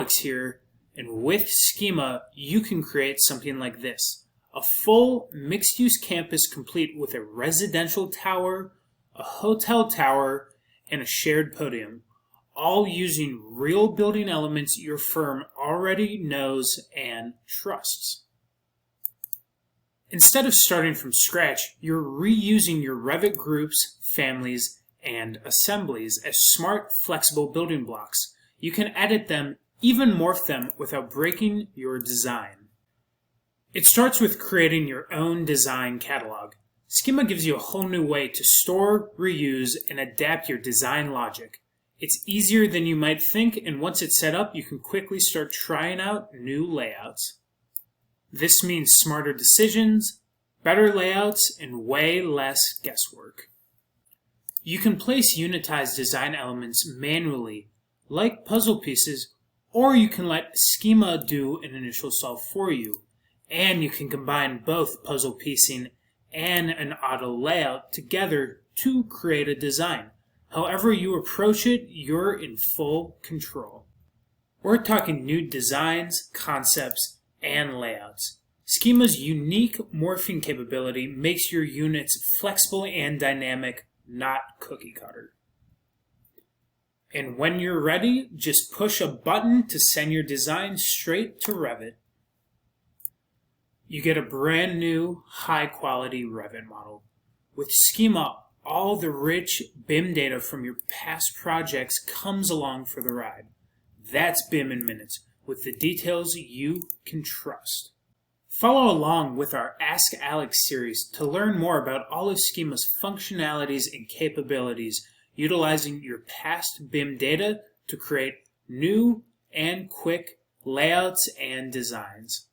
Alex here, and with Schema, you can create something like this. A full mixed-use campus complete with a residential tower, a hotel tower, and a shared podium, all using real building elements your firm already knows and trusts. Instead of starting from scratch, you're reusing your Revit groups, families, and assemblies as smart, flexible building blocks. You can edit them, even morph them without breaking your design. It starts with creating your own design catalog. Schema gives you a whole new way to store, reuse, and adapt your design logic. It's easier than you might think, and once it's set up, you can quickly start trying out new layouts. This means smarter decisions, better layouts, and way less guesswork. You can place unitized design elements manually, like puzzle pieces, or you can let Schema do an initial solve for you. And you can combine both puzzle piecing and an auto layout together to create a design. However you approach it, you're in full control. We're talking new designs, concepts, and layouts. Schema's unique morphing capability makes your units flexible and dynamic, not cookie cutter. And when you're ready, just push a button to send your design straight to Revit. You get a brand new, high-quality Revit model. With Schema, all the rich BIM data from your past projects comes along for the ride. That's BIM in minutes, with the details you can trust. Follow along with our Ask Alex series to learn more about all of Schema's functionalities and capabilities, utilizing your past BIM data to create new and quick layouts and designs.